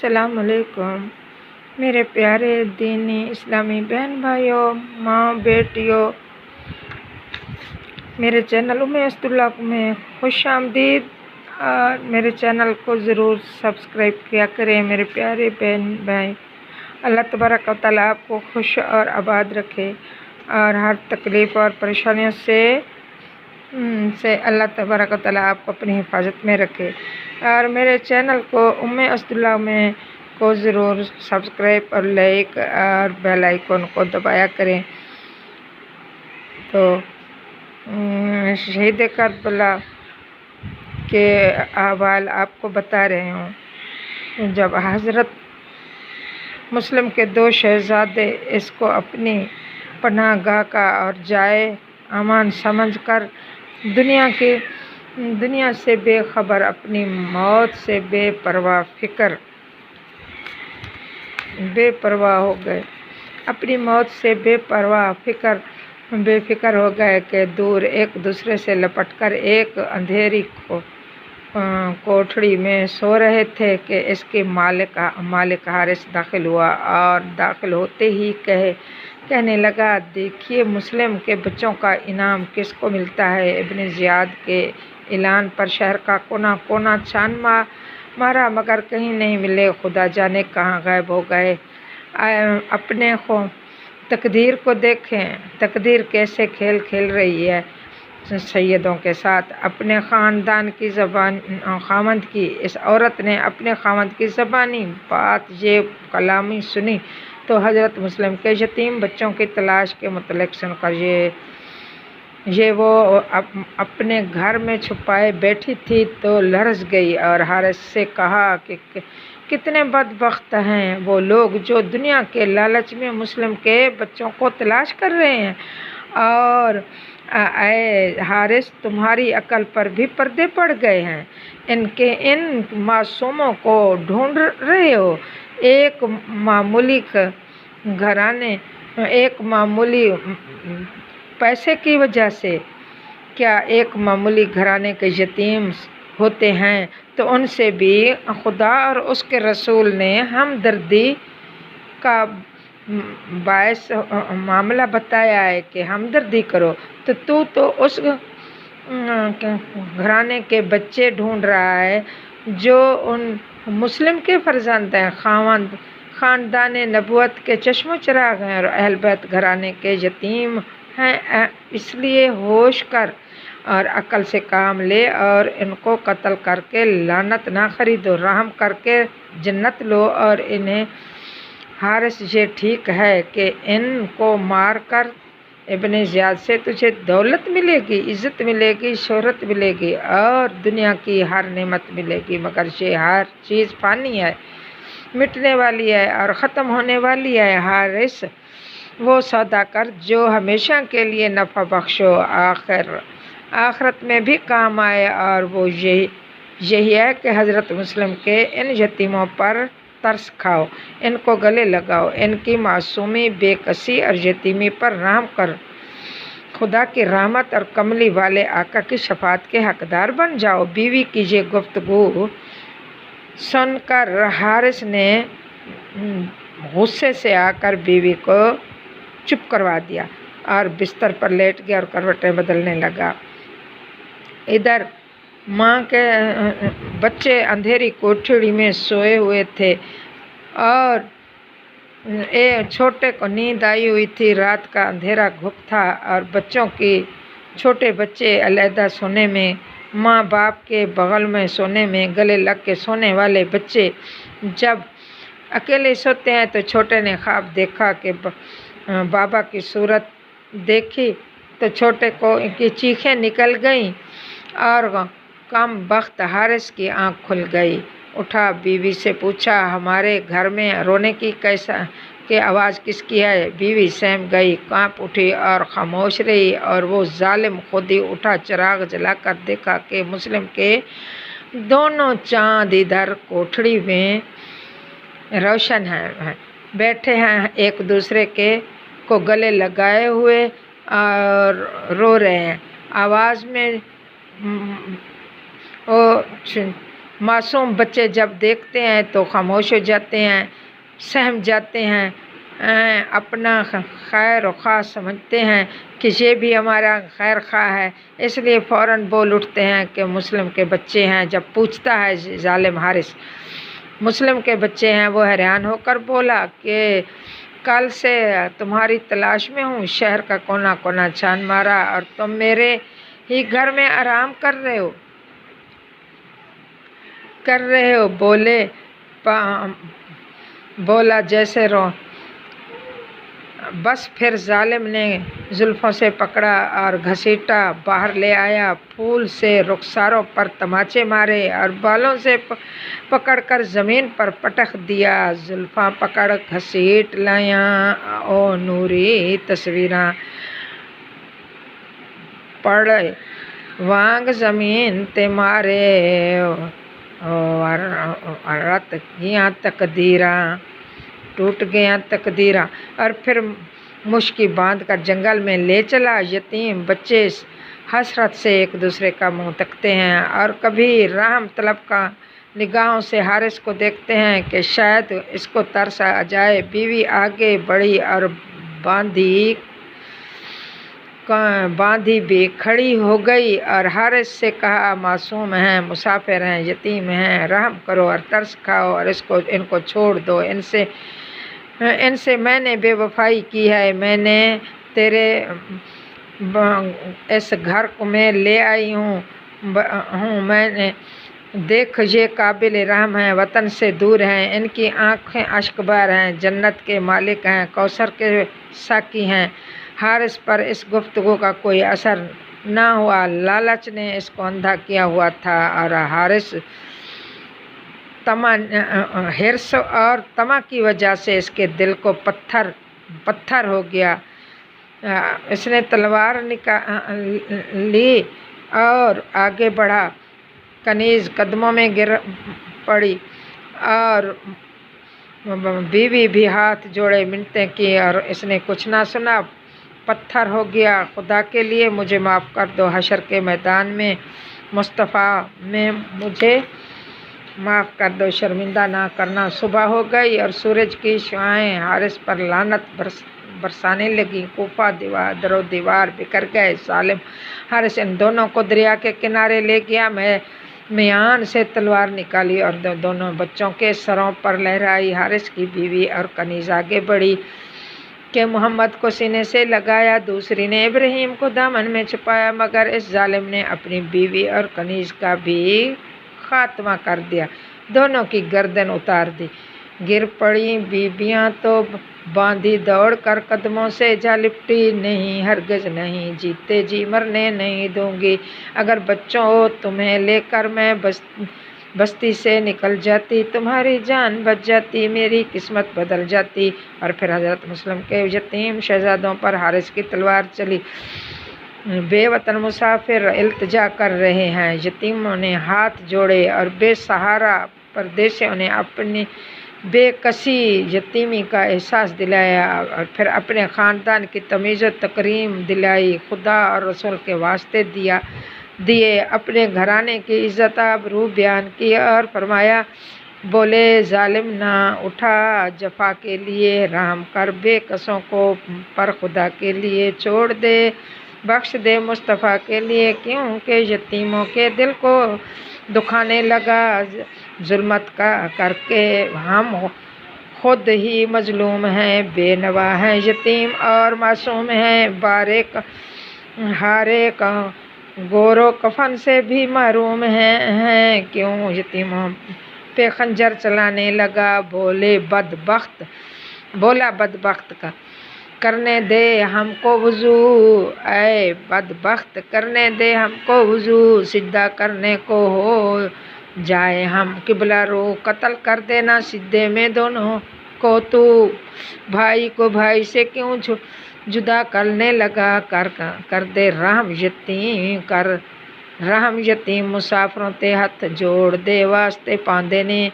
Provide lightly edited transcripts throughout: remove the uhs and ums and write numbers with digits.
السلام علیکم میرے پیارے دینی اسلامی بہن بھائیوں، ماں بیٹیوں، میرے چینل اسد اللہ میں خوش آمدید۔ اور میرے چینل کو ضرور سبسکرائب کیا کریں میرے پیارے بہن بھائی۔ اللہ تبارک و تعالیٰ آپ کو خوش اور آباد رکھے اور ہر تکلیف اور پریشانیوں سے اللہ تبارک و تعالیٰ آپ کو اپنی حفاظت میں رکھے۔ اور میرے چینل کو اسد اللہ میں کو ضرور سبسکرائب اور لائک اور بیل آئیکن کو دبایا کریں۔ تو شہید کربلا کے احوال آپ کو بتا رہے ہوں۔ جب حضرت مسلم کے 2 شہزادے اس کو اپنی پناہ گاہ کا اور جائے امان سمجھ کر دنیا سے بے خبر، اپنی موت سے بے پرواہ ہو گئے، اپنی موت سے بے فکر ہو گئے کہ دور ایک دوسرے سے لپٹ کر ایک اندھیری کوٹھڑی میں سو رہے تھے کہ اس کے مالک حارث داخل ہوا اور داخل ہوتے ہی کہنے لگا، دیکھیے مسلم کے بچوں کا انعام کس کو ملتا ہے۔ ابن زیاد کے اعلان پر شہر کا کونا کونا چھان مارا مگر کہیں نہیں ملے، خدا جانے کہاں غائب ہو گئے۔ اپنے تقدیر کو دیکھیں، تقدیر کیسے کھیل کھیل رہی ہے سیدوں کے ساتھ۔ اپنے خاوند کی اس عورت نے اپنے خاوند کی زبانی بات یہ کلامی سنی تو حضرت مسلم کے یتیم بچوں کی تلاش کے متعلق سن کر یہ وہ اپنے گھر میں چھپائے بیٹھی تھی تو لرز گئی اور حارث سے کہا کہ کتنے بدبخت ہیں وہ لوگ جو دنیا کے لالچ میں مسلم کے بچوں کو تلاش کر رہے ہیں، اور اے حارث تمہاری عقل پر بھی پردے پڑ گئے ہیں، ان معصوموں کو ڈھونڈ رہے ہو۔ ایک معمولی پیسے کی وجہ سے کیا ایک معمولی گھرانے کے یتیم ہوتے ہیں تو ان سے بھی خدا اور اس کے رسول نے ہمدردی کا باعث معاملہ بتایا ہے کہ ہمدردی کرو، تو اس گھرانے کے بچے ڈھونڈ رہا ہے جو ان مسلم کے فرزند ہیں، خاندان نبوت کے چشم و چراغ ہیں اور اہل بیت گھرانے کے یتیم ہیں۔ اس لیے ہوش کر اور عقل سے کام لے اور ان کو قتل کر کے لعنت نہ خریدو، رحم کر کے جنت لو۔ اور انہیں حارث یہ ٹھیک ہے کہ ان کو مار کر ابن زیاد سے تجھے دولت ملے گی، عزت ملے گی، شہرت ملے گی اور دنیا کی ہر نعمت ملے گی، مگر یہ ہر چیز فانی ہے، مٹنے والی ہے اور ختم ہونے والی ہے۔ حارث وہ سودا کر جو ہمیشہ کے لیے نفع بخش ہو، آخرت میں بھی کام آئے، اور وہ یہی ہے کہ حضرت مسلم کے ان یتیموں پر ترس کھاؤ، ان کو گلے لگاؤ، ان کی معصومی، بے کسی اور یتیمی پر رحم کر خدا کی رحمت اور کملی والے آقا کی شفاعت کے حقدار بن جاؤ۔ بیوی کی یہ گفتگو سن کر حارث نے غصے سے آ کر بیوی کو چپ کروا دیا اور بستر پر لیٹ گیا اور کروٹیں بدلنے لگا۔ ادھر ماں کے بچے اندھیری کوٹھڑی میں سوئے ہوئے تھے اور چھوٹے کو نیند آئی ہوئی تھی، رات کا اندھیرا گھپ تھا اور چھوٹے بچے علیحدہ سونے میں، ماں باپ کے بغل میں سونے میں، گلے لگ کے سونے والے بچے جب اکیلے سوتے ہیں تو چھوٹے نے خواب دیکھا کہ بابا کی صورت دیکھی تو چھوٹے کو کی چیخیں نکل گئیں اور کم بخت حارث کی آنکھ کھل گئی۔ اٹھا، بیوی سے پوچھا، ہمارے گھر میں رونے کی آواز کس کی ہے؟ بیوی سہم گئی، کانپ اٹھی اور خاموش رہی، اور وہ ظالم خود ہی اٹھا، چراغ جلا کر دیکھا کہ مسلم کے دونوں چاند ادھر کوٹھڑی میں روشن ہیں، بیٹھے ہیں، ایک دوسرے کو گلے لگائے ہوئے اور رو رہے ہیں۔ آواز میں मासूम बच्चे जब देखते हैं तो खामोश हो जाते हैं, सहम जाते हैं, अपना खैर ख्वाह समझते हैं कि ये भी हमारा खैर ख्वाह है, इसलिए फ़ौरन बोल उठते हैं कि मुस्लिम के बच्चे हैं। जब पूछता है जालिम हारिस मुस्लिम के बच्चे हैं, वो हैरान होकर बोला कि कल से तुम्हारी तलाश में हूँ, शहर का कोना कोना छान मारा और तुम मेरे ही घर में आराम कर रहे हो। बोला जैसे रो। बस फिर जालिम ने जुल्फ़ों से पकड़ा और घसीटा बाहर ले आया, फूल से रुखसारों पर तमाचे मारे और बालों से पकड़कर ज़मीन पर पटक दिया। जुल्फ़ां पकड़ घसीट लाया ओ नूरी तस्वीरां पड़े वांग ज़मीन ते मारे रत गया तकदीरां, टूट गया तकदीरां। और फिर मुश्की बांध कर जंगल में ले चला। यतीम बच्चे हसरत से एक दूसरे का मुंह तकते हैं और कभी रहम तलब का निगाहों से हारिस को देखते हैं कि शायद इसको तरस आ जाए। बीवी आगे बढ़ी और बांधी भी खड़ी हो गई और हारिस से कहा, मासूम हैं, मुसाफिर हैं, यतीम हैं, रहम करो और तरस खाओ और इनको छोड़ दो। इनसे मैंने बेवफाई की है। मैंने तेरे इस घर को मैं ले आई हूँ। मैंने देख ये काबिल रहम हैं, वतन से दूर हैं, इनकी आँखें अश्कबार हैं, जन्नत के मालिक हैं, कौसर के साकी हैं। हारिस पर इस गुफ्तगू का कोई असर ना हुआ। लालच ने इसको अंधा किया हुआ था और हारिस हिर्स और तमा की वजह से इसके दिल को पत्थर हो गया। इसने तलवार ली और आगे बढ़ा। कनीज कदमों में गिर पड़ी और बीवी भी हाथ जोड़े मिन्नतें की और इसने कुछ ना सुना, पत्थर हो गया। खुदा के लिए मुझे माफ़ कर दो, हशर के मैदान में मुस्तफ़ा में मुझे माफ़ कर दो, शर्मिंदा ना करना। सुबह हो गई और सूरज की शुआएं हारिस पर लानत बरसाने लगी। कोफा दरो दीवार बिखर गए। जालिम हारिस इन दोनों को दरिया के किनारे ले गया। मियान से तलवार निकाली और दोनों बच्चों के सरों पर लहराई। हारिस की बीवी और कनीज आगे बढ़ी कि मोहम्मद को सीने से लगाया, दूसरी ने इब्राहिम को दामन में छुपाया, मगर इस जालिम ने अपनी बीवी और कनीज का भी खात्मा कर दिया, दोनों की गर्दन उतार दी। गिर पड़ी बीबियां तो बांधी दौड़ कर कदमों से जा लिपटी, नहीं हरगिज नहीं, जीते जी मरने नहीं दूंगी। अगर बच्चों हो तुम्हें लेकर मैं बस्ती से निकल जाती, तुम्हारी जान बच जाती, मेरी किस्मत बदल जाती। और फिर हज़रत मुस्लिम के यतीम शहजादों पर हारिस की तलवार चली। बेवतन मुसाफिर इल्तिजा कर रहे हैं। यतीमों ने हाथ जोड़े और बेसहारा परदेशियों ने अपनी बेकसी यतीमी का एहसास दिलाया और फिर अपने ख़ानदान की तमीज़ और तकरीम दिलाई। खुदा और रसूल के वास्ते दिए अपने घराने की इज़्ज़त आबरू बयान की और फरमाया, बोले जालिम ना उठा जफा के लिए, रहम कर बेकसों को पर खुदा के लिए छोड़ दे, बख्श दे मुस्तफ़ा के लिए, क्योंकि यतीमों के दिल को दुखाने लगा। जुल्मत का करके हम खुद ही मजलूम हैं, बेनवा हैं, यतीम और मासूम हैं, हारे का गोरो कफन से भी महरूम हैं, क्यों यतीमों पे खंजर चलाने लगा। बोला बदबख्त का करने दे हमको वुज़ू, ऐ बदबख्त करने दे हमको वुज़ू, सिद्धा करने को हो जाए हम किबला रो, कत्ल कर देना सिद्धे में दोनों को, तू भाई को भाई से क्यों जुदा करने लगा। कर दे रहम यतीम मुसाफरों ते हथ जोड़ दे वास्ते पांदे ने,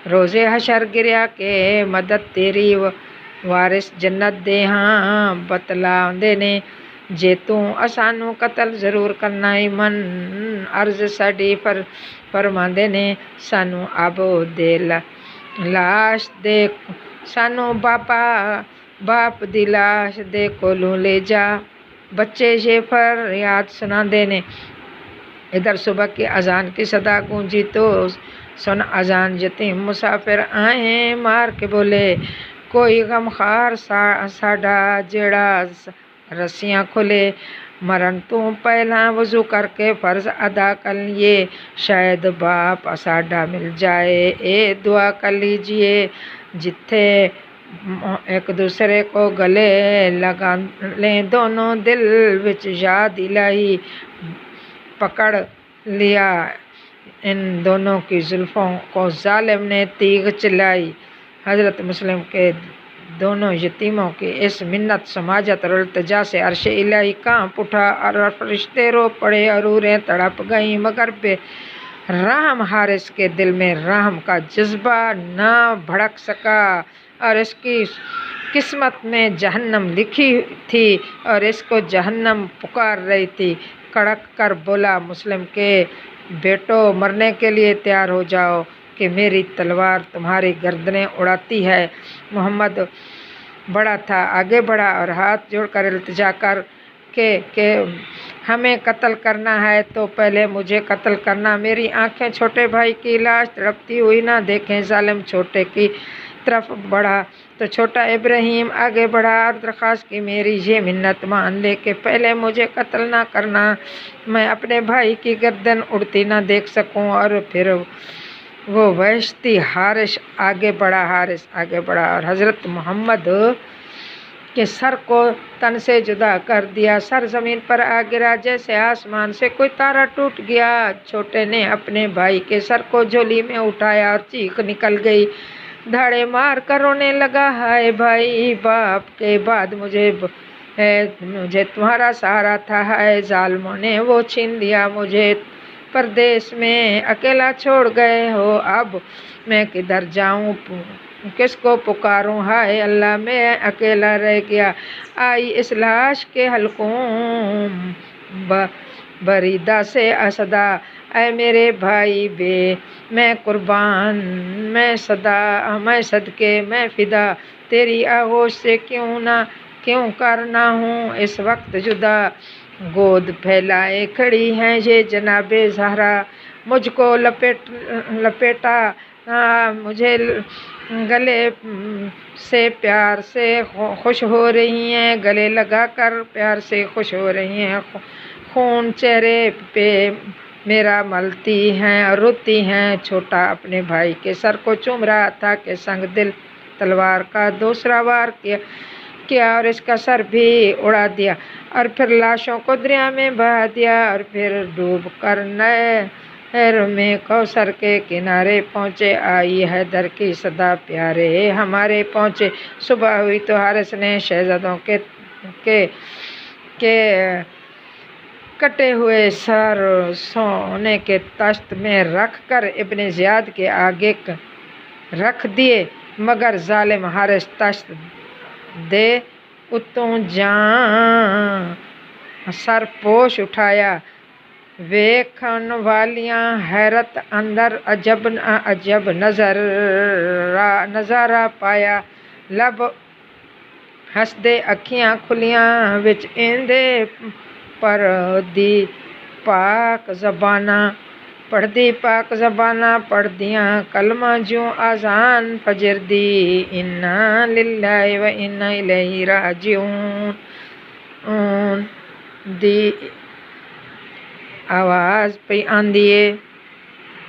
रोज़े हशर गिरिया के मदद तेरी वारिस जन्नत दे हाँ बतलांदे ने। ਜੇ ਤੂੰ ਅਸਾਨੂੰ ਕਤਲ ਜ਼ਰੂਰ ਕਰਨਾ ਈ ਮਨ ਅਰਜ਼ ਸਾਡੀ ਫਰਮਾਉਂਦੇ ਨੇ ਸਾਨੂੰ ਆਬੋ ਦੇ ਲਾਸ਼ ਦੇ ਸਾਨੂੰ ਬਾਪ ਦੀ ਲਾਸ਼ ਦੇ ਕੋਲੋਂ ਲੈ ਜਾ। बच्चे ये फरियाद सुनाते ने। इधर सुबह की अजान की सदा गूंजी तो सुन अजान यतीम मुसाफिर आए मार के बोले कोई गमखार साडा जेड़ा रस्सियाँ खुले। मरण तू पहला वजू करके फ़र्ज अदा कर लिए शायद बाप साडा मिल जाए। ए दुआ कर लीजिए जिथे एक दूसरे को गले लगा लें दोनों दिल विच याद इलाही पकड़ लिया इन दोनों की जुल्फ़ों को जालिम ने तीग चलाई। हज़रत मुस्लिम के दोनों यतीमों की इस मिन्नत समाजत और इल्तिजा से अर्श इलाही कांप उठा और फरिश्ते रो पड़े और रूहें तड़प गईं मगर बेरहम हारिस के दिल में रहम का जज्बा ना भड़क सका और इसकी किस्मत में जहन्नम लिखी थी और इसको जहन्नम पुकार रही थी। कड़क कर बोला मुस्लिम के बेटो मरने के लिए तैयार हो जाओ कि मेरी तलवार तुम्हारी गर्दनें उड़ाती है। मोहम्मद बड़ा था, आगे बढ़ा और हाथ जोड़कर इल्तिजा कर के हमें कत्ल करना है तो पहले मुझे कत्ल करना। मेरी आंखें छोटे भाई की लाश तड़पती हुई ना देखें। जालिम छोटे की तरफ बढ़ा तो छोटा इब्राहिम आगे बढ़ा और दरख्वास्त की मेरी ये मिन्नत मान ले कि पहले मुझे कत्ल ना करना, मैं अपने भाई की गर्दन उड़ती ना देख सकूं। और फिर वो वहशती हारिस आगे बढ़ा और हज़रत मोहम्मद के सर को तन से जुदा कर दिया। सर ज़मीन पर आ गिरा जैसे आसमान से कोई तारा टूट गया। छोटे ने अपने भाई के सर को झोली में उठाया और चीख निकल गई। धाड़े मार कर रोने लगा, हाय भाई बाप के बाद मुझे तुम्हारा सहारा था, हाय जालिमों ने वो छीन लिया। मुझे परदेश में अकेला छोड़ गए हो, अब मैं किधर जाऊं, किसको पुकारूं, हाय अल्लाह मैं अकेला रह गया। आई इस लाश के हलकों बरीदा से असदा, ऐ मेरे भाई बे मैं कुर्बान, मैं सदके मैं फिदा, तेरी आगोश से क्यों करना हूँ इस वक्त जुदा। गोद फैलाए खड़ी हैं ये जनाबे ज़हरा, मुझको लपेटा मुझे गले से प्यार से खुश हो रही हैं, गले लगा कर प्यार से खुश हो रही हैं। खून चेहरे पे मेरा मलती हैं और रोती हैं। छोटा अपने भाई के सर को चूम रहा था कि संग दिल तलवार का दूसरा वार किया और इसका सर भी उड़ा दिया और फिर लाशों को दरिया में बहा दिया और फिर डूब कर नहर में कौसर के किनारे पहुँचे। आई हैदर की सदा प्यारे हमारे पहुँचे। सुबह हुई तो हारिस ने शहजादों के कटे हुए सर सोने के तख्त में रख कर इब्ने ज़ियाद के आगे रख दिए, मगर जालिम हारिस तख्त दे उतों सरपोश उठाया। वेखन वालियां हैरत अंदर अजब नज़ारा पाया। लब हसदे अखियां खुलियां विच इंदे पढ़दी पाक ज़बाना पढ़दियां कलमा जूं आज़ान फजर दी, इन्ना लिल्लाहि व इन्ना इलैहि राजिऊन दी आवाज़ पई आंदी है।